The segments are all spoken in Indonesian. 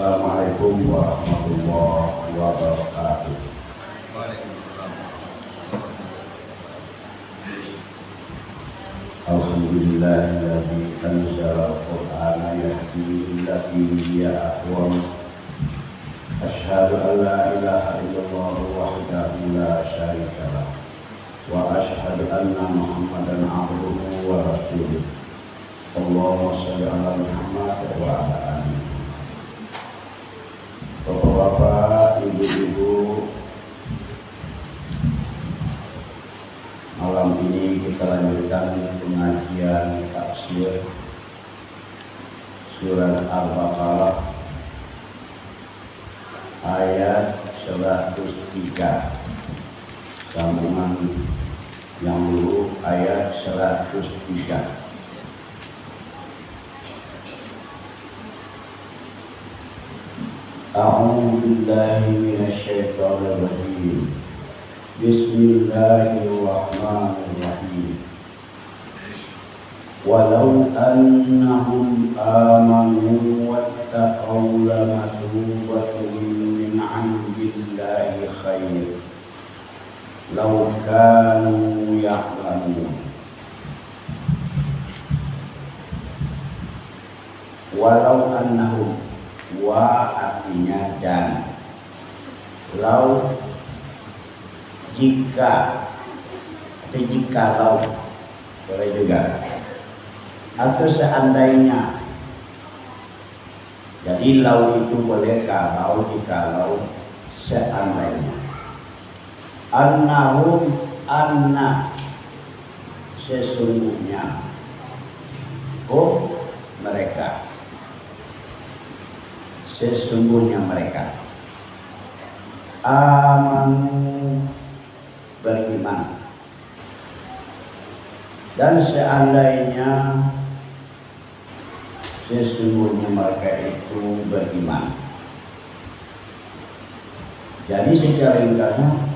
Assalamualaikum warahmatullahi wabarakatuh. Waalaikumsalam. Alhamdulillahilladzi anzala al-Qur'ana yahdi lillati hiya aqwam. Asyhadu an la ilaha illallah wahdahu la syarika lah. Wa asyhadu anna Muhammadan abduhu wa rasuluh. Allahumma shalli ala Muhammad wa ala alihi. Bapak-bapak, ibu-ibu, malam ini kita lanjutkan pengajian tafsir surat Al-Baqarah ayat 103, sambungan yang dulu ayat 103. A'udzu billahi minasyaitonir rajim. Bismillahirrahmanirrahim. Walau annahum amanu wattaqaw lamathubatun min 'indillahi khair law kanu ya'lamun. Walau annahum, wa artinya dan, lau jika atau jikalau boleh juga, atau seandainya. Jadi lau itu boleh kalau, jikalau, seandainya. Annahum, anna sesungguhnya, mereka, sesungguhnya mereka, amanu beriman, dan seandainya sesungguhnya mereka itu beriman. Jadi secara ringkasnya,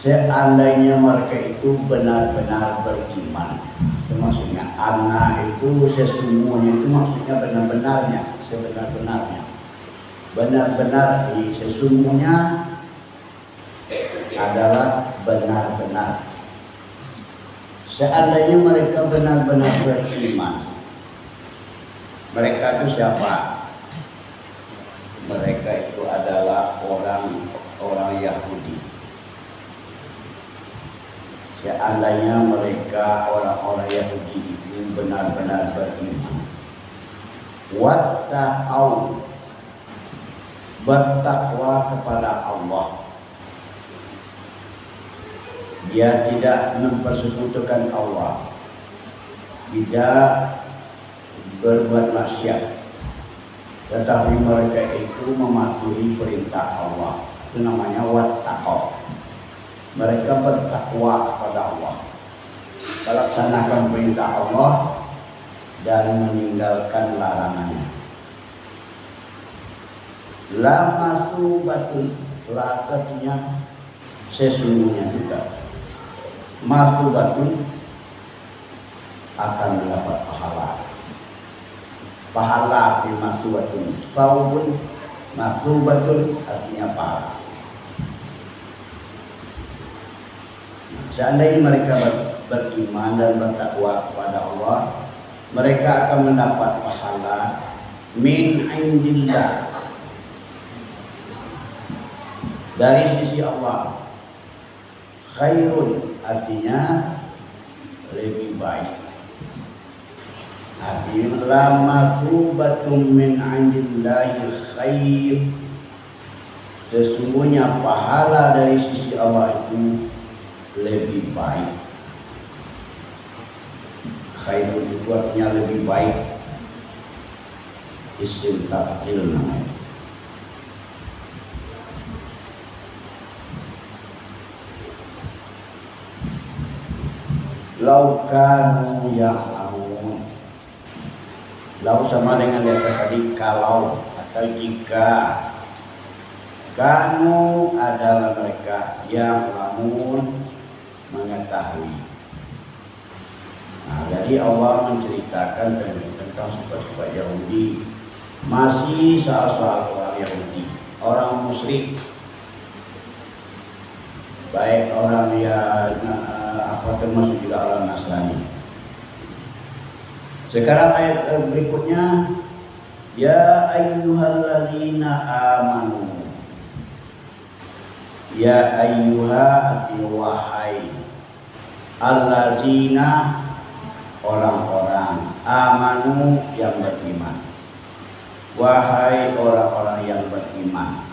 seandainya mereka itu benar-benar beriman, itu maksudnya. Anna itu sesungguhnya, itu maksudnya benar-benarnya, sebenar-benarnya. Benar-benar di sesungguhnya adalah benar-benar. Seandainya mereka benar-benar beriman, mereka itu siapa? Mereka itu adalah orang Yahudi. Seandainya mereka orang-orang Yahudi itu benar-benar beriman, wattaqau, bertakwa kepada Allah, dia tidak mempersekutukan Allah, tidak berbuat maksiat, tetapi mereka itu mematuhi perintah Allah. Itu namanya wattaqau. Mereka bertakwa kepada Allah, melaksanakan perintah Allah dan meninggalkan larangannya. La masubatun, la artinya sesungguhnya juga. Masubatun akan mendapat pahala. Pahala arti masubatun, saubun, masubatun artinya pahala. Seandainya mereka beriman dan bertakwa kepada Allah, mereka akan mendapat pahala min indillah, dari sisi Allah. Khairun artinya lebih baik. Artinya lamathubatun min indillahi khair, sesungguhnya pahala dari sisi Allah itu lebih baik. Khairun itu artinya lebih baik, isim tafdil namanya. Lau kanu ya'lamun. Lau sama dengan di atas tadi, kalau atau jika. Kanu adalah mereka yang mengetahui. Nah, jadi Allah menceritakan tentang sifat-sifat Yahudi masih soal-soal orang Yahudi, orang musyrik, baik orang yang termasuk juga orang Nasrani. Sekarang ayat berikutnya, ya ayyuhalladzina amanu. Ya ayyuha wahai allazina orang-orang amanu yang beriman. Wahai orang-orang yang beriman.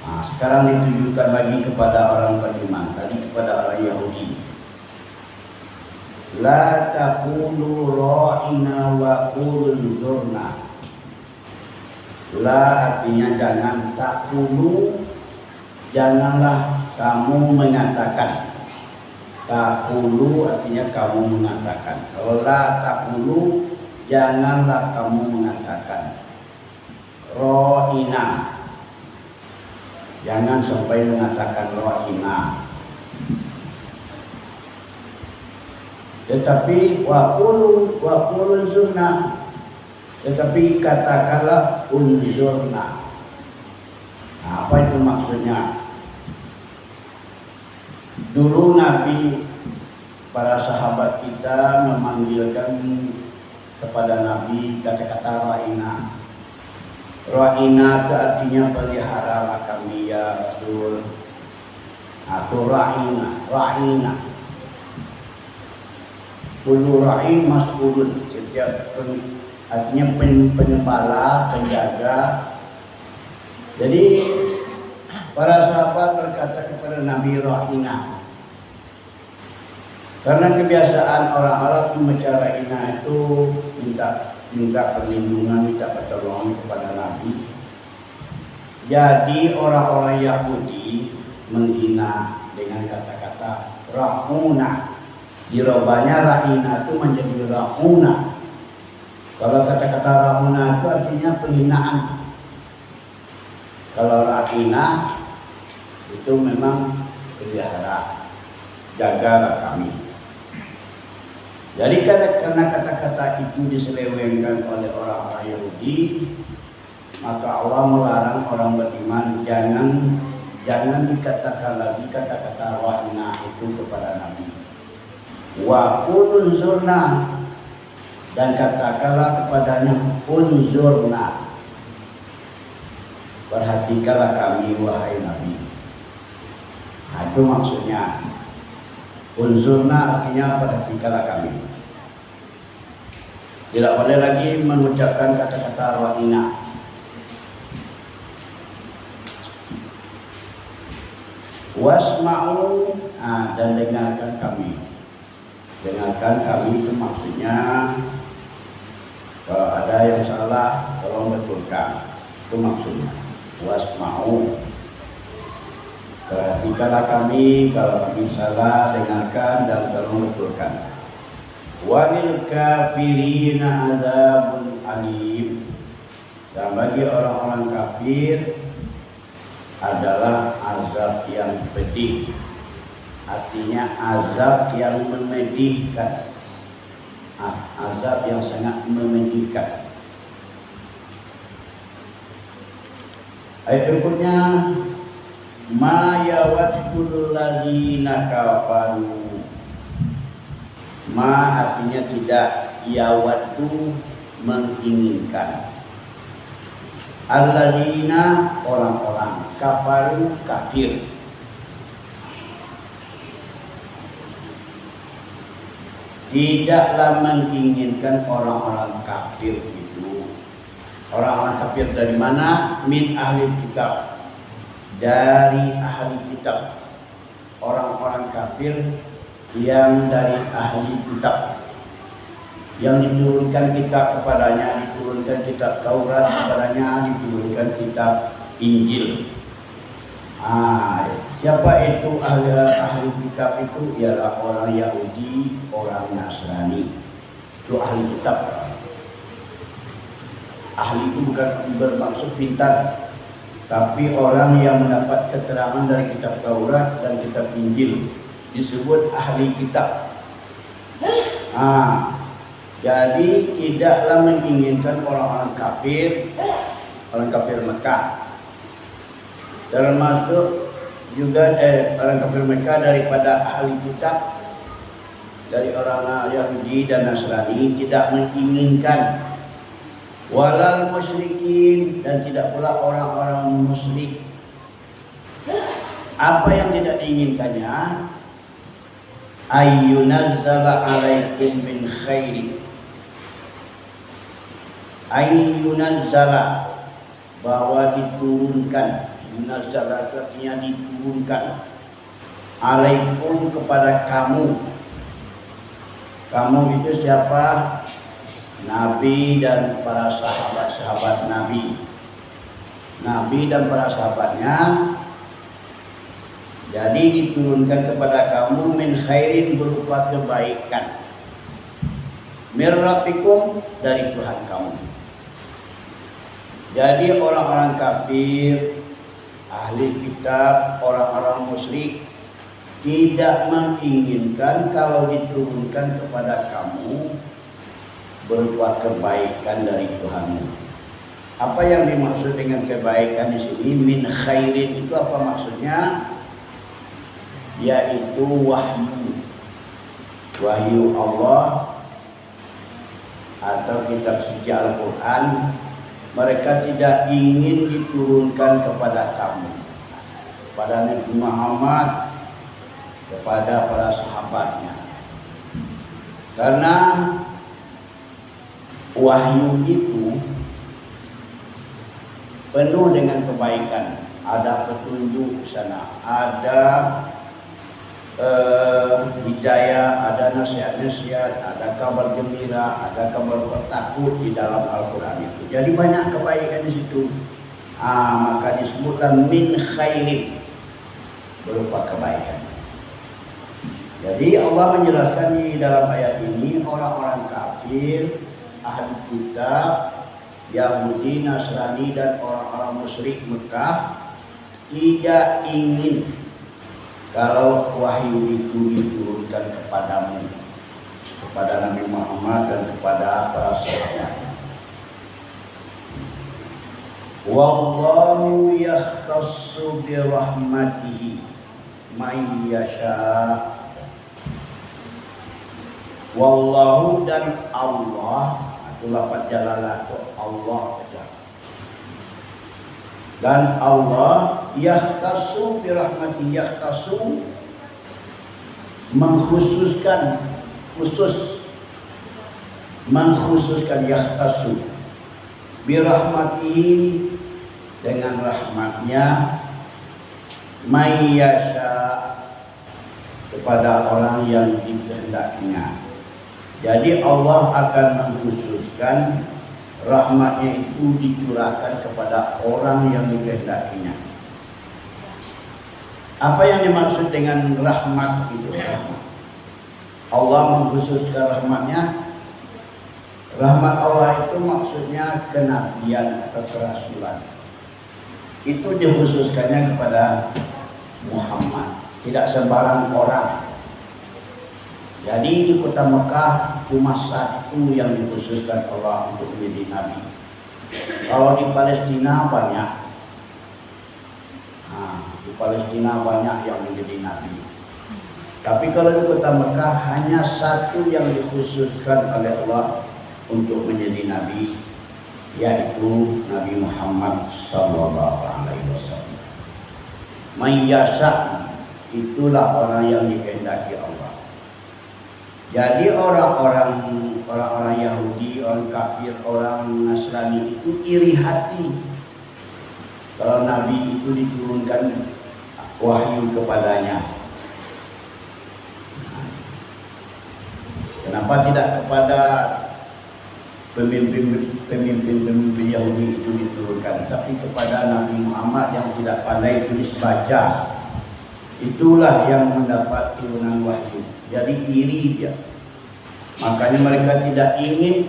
Nah, sekarang ditujukan lagi kepada orang beriman, tadi kepada orang Yahudi. La taqulu ra'ina wa qulu zurna. La artinya jangan, taqulu janganlah kamu mengatakan. Taqulu artinya kamu mengatakan. Kalau la taqulu janganlah kamu mengatakan. Ra'ina jangan sampai mengatakan ra'ina. Tetapi wa qulu zurna, tetapi katakanlah unzurna. Nah, apa itu maksudnya? Dulu Nabi, para sahabat kita memanggilkan kepada Nabi kata-kata ra'ina. Ra'ina itu artinya peliharalah kami ya Rasul. Atau ra'ina. Kullu ra'in mas'ulun, setiap artinya penyembala, penjaga. Jadi para sahabat berkata kepada Nabi ra'ina. Karena kebiasaan orang Arab membaca ra'ina itu minta perlindungan, minta pertolongan kepada Nabi. Jadi orang-orang Yahudi menghina dengan kata-kata ra'una. Dirobanya ra'ina itu menjadi ra'una. Kalau kata-kata ra'una itu artinya penghinaan. Kalau ra'ina itu memang pelihara, jagalah kami. Jadi karena kata-kata itu diselewengkan oleh orang-orang Yahudi, maka Allah melarang orang beriman jangan dikatakan lagi kata-kata ra'ina itu kepada Nabi. Wa qul unzurna, dan katakanlah kepadanya unzurna, perhatikanlah kami wahai Nabi. Nah, itu maksudnya. Unzurna artinya perhatikanlah kami. Tidak boleh lagi mengucapkan kata-kata ra'ina. Wasma'u, dan dengarkan kami. Dengarkan kami itu maksudnya, kalau ada yang salah tolong betulkan. Itu maksudnya. Wasma'u, perhatikanlah kami, kalau kami salah dengarkan dan tolong betulkan. Walil kafirina adzabun alim, dan bagi orang-orang kafir adalah azab yang pedih. Artinya azab yang memedihkan, azab yang sangat memedihkan. Ayat berikutnya, ma yawaddul ladzina kafaru. Ma artinya tidak, yawaddu menginginkan. Alladzina orang-orang, kafaru kafir. Tidaklah menginginkan orang-orang kafir itu. Orang-orang kafir dari mana? Min ahli kitab, dari ahli kitab. Orang-orang kafir yang dari ahli kitab, yang diturunkan kitab kepadanya, diturunkan kitab Taurat kepadanya, diturunkan kitab Injil. Siapa itu ahli kitab itu? Ialah orang Yahudi, orang Nasrani. Itu ahli kitab. Ahli itu bukan bermaksud pintar, tapi orang yang mendapat keterangan dari kitab Taurat dan kitab Injil disebut ahli kitab. Jadi tidaklah menginginkan orang kafir Mekah, termasuk juga orang kafir Mekah daripada ahli kitab, dari orang Yahudi dan Nasrani, tidak menginginkan. Walal musyrikin, dan tidak pula orang-orang musyrik. Apa yang tidak diinginkannya? Ayyunazzala alaikum min khairin, ayyunazzala, bahwa diturunkan, yunazzala artinya diturunkan, alaikum kepada kamu. Kamu itu siapa? Nabi dan para sahabat-sahabat Nabi. Nabi dan para sahabatnya. Jadi diturunkan kepada kamu min khairin, berupa kebaikan. Mir rabbikum, dari Tuhan kamu. Jadi orang-orang kafir, ahli kitab, orang-orang musyrik tidak menginginkan kalau diturunkan kepada kamu berupa kebaikan dari Tuhanmu. Apa yang dimaksud dengan kebaikan di sini? Min khairin itu apa maksudnya? Yaitu wahyu Allah atau kitab suci Al-Quran. Mereka tidak ingin diturunkan kepada kamu, kepada Nabi Muhammad, kepada para sahabatnya, karena wahyu itu penuh dengan kebaikan. Ada petunjuk sana, ada hidayah, ada nasihat-nasihat, ada kabar gembira, ada kabar takut di dalam Al-Quran itu. Jadi banyak kebaikan di situ. Maka disebutlah min khairin, berupa kebaikan. Jadi Allah menjelaskan di dalam ayat ini, orang-orang kafir, ahli kitab, Yahudi, Nasrani, dan orang-orang musyrik Mekah tidak ingin kalau wahyu itu diturunkan kepadamu, kepada Nabi Muhammad dan kepada para sahabat. Wallahu yakhtassu bi rahmatihi may yasha. Wallahu, dan Allah, itu lafaz jalalah, itu Allah saja. Dan Allah yakhtassu bi rahmatihi, yakhtassu mengkhususkan, mengkhususkan yakhtassu bi rahmatihi, dengan rahmatnya, may yasha, kepada orang yang dikehendakinya. Jadi Allah akan mengkhususkan rahmatnya itu dicurahkan kepada orang yang dikehendakinya. Apa yang dimaksud dengan rahmat itu? Allah mengkhususkan rahmatnya. Rahmat Allah itu maksudnya kenabian atau kerasulan. Itu dikhususkannya kepada Muhammad, tidak sembarang orang. Jadi di kota Mekah cuma satu yang dikhususkan Allah untuk menjadi nabi. Kalau di Palestina banyak. Di Palestina banyak yang menjadi nabi. Tapi kalau di kota Mekah hanya satu yang dikhususkan oleh Allah untuk menjadi nabi, yaitu Nabi Muhammad SAW. Mayyasa, itulah orang yang dikehendaki Allah. Jadi orang-orang Yahudi, orang kafir, orang Nasrani itu iri hati kalau Nabi itu diturunkan wahyu kepadanya. Kenapa tidak kepada pemimpin Yahudi itu diturunkan, tapi kepada Nabi Muhammad yang tidak pandai tulis baca? Itulah yang mendapat turunan wahyu. Jadi iri dia. Makanya mereka tidak ingin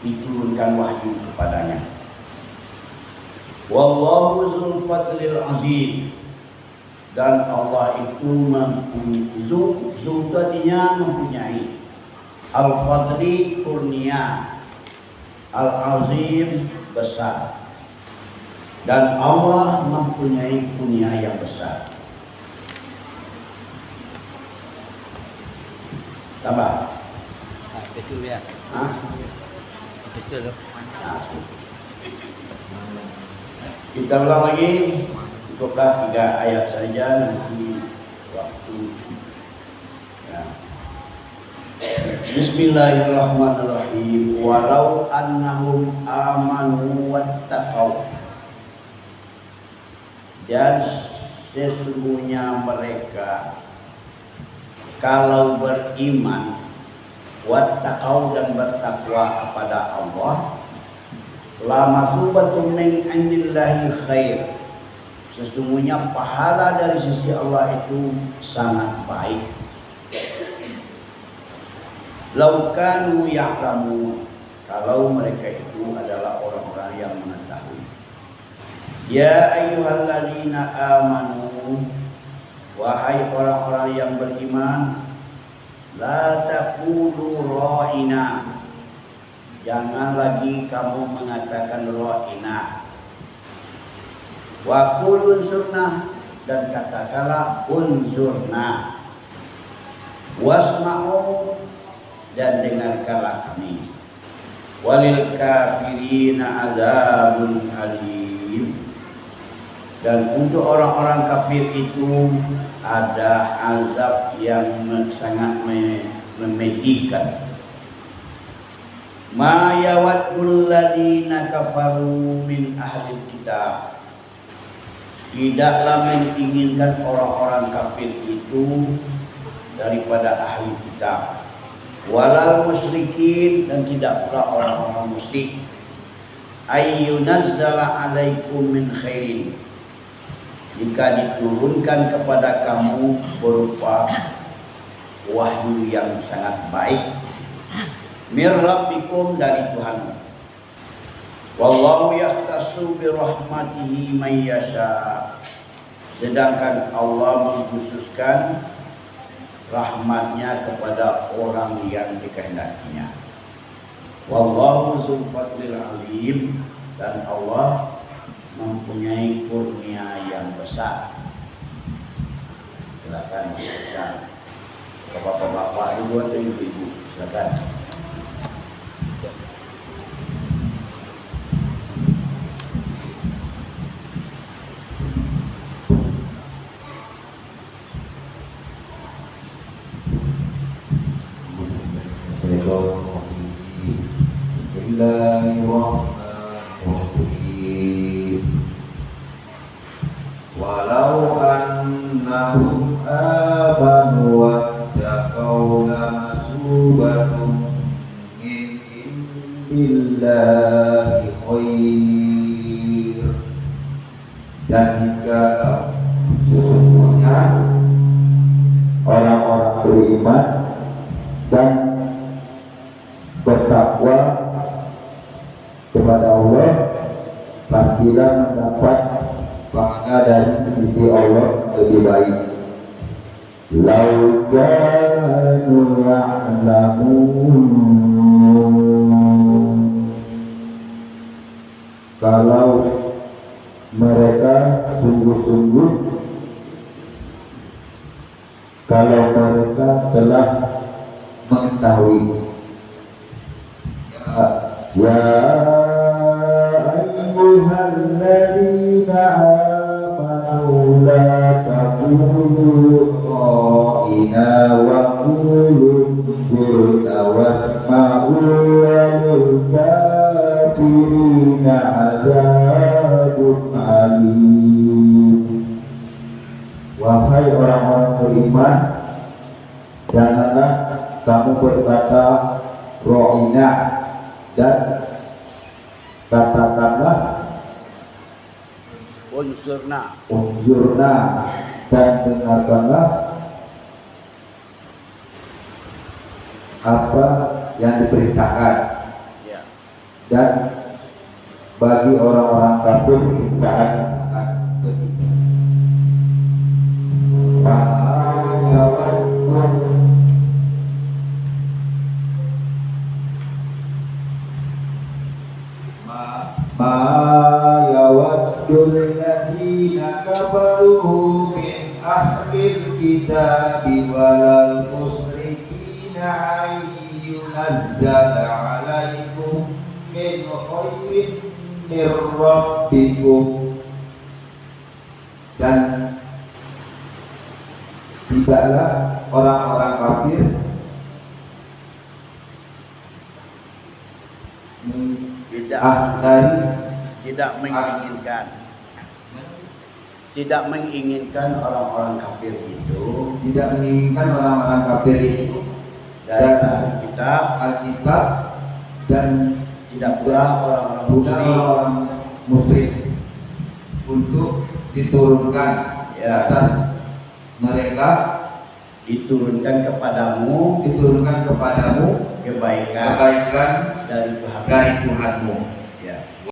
diturunkan wahyu kepadanya. Wallahu dzul fadlil azim. Dan Allah itu mempunyai, artinya mempunyai. Al-fadli kurnia, al-azim besar. Dan Allah mempunyai kurnia yang besar. Tambah. Betul ya. Hah? Betul. Nah, kita ulang lagi. Cukuplah 3 ayat saja, nanti waktu. Ya. Bismillahirrahmanirrahim. Walau annahum amanu wattaqau. Dan sesungguhnya mereka kalau beriman wattaqau dan bertakwa kepada Allah, la masubatun min indillahi khair. Sesungguhnya pahala dari sisi Allah itu sangat baik. Lau kanu ya'lamun, kalau mereka itu adalah orang-orang yang mengetahui. Ya ayyuhalladzina amanu, wahai orang-orang yang beriman, la taqulu ra'ina, jangan lagi kamu mengatakan ra'ina. Wa qul unzurna, dan katakanlah unzurna. Wasma'u, dan dengarkanlah kami. Walil kafirina adzabun alim, dan untuk orang-orang kafir itu ada azab yang sangat memedihkan. Ma yawaddul ladzina kafaru min ahli kitab, tidaklah menginginkan orang-orang kafir itu daripada ahli kitab, walal musyrikin, dan tidak pula orang-orang musyrik, ayyunazzala alaikum min khairin, jika diturunkan kepada kamu berupa wahyu yang sangat baik, mir rabbikum, dari Tuhan. Wallahu yahtassu bi rahmatihi may yasha, sedangkan Allah mengkhususkan rahmatnya kepada orang yang dikehendakinya. Wallahu dzul fadlil alim, dan Allah mempunyai kurnia yang besar. Silakan baca. Bapak-bapak, ibu atau ibu-ibu, silakan. Bismillahirrahmanirrahim. Walau annahum amanu wattaqau lamasubatun min indillahi khair. Dan jika sesungguhnya orang-orang beriman dan bertakwa kepada Allah, pastilah mendapat pahala dari sisi Allah lebih baik. Lau kanu ya'lamun, kalau mereka sungguh-sungguh, kalau mereka telah mengetahui. Ya ayyuhalladzina amanu la taqulu ra'ina wa qulu unzurna wasma'u walil kafirina adzabun alim. Wahai orang-orang beriman, janganlah kamu berkata ra'ina, dan katakanlah unzurna, dan dengarkanlah apa yang diperintahkan. Dan bagi orang-orang kafir siksaan sangat pedih. Waddul ladina kafaru min ahlil kitabi walal musyrikina ayyunazzala alaikum min khairin min rabbikum. Dan tidaklah orang-orang kafir tidak menginginkan orang-orang kafir itu dari Alkitab dan tidak pula orang-orang musyrik untuk diturunkan di atas mereka, diturunkan kepadamu kebaikan dari Tuhanmu.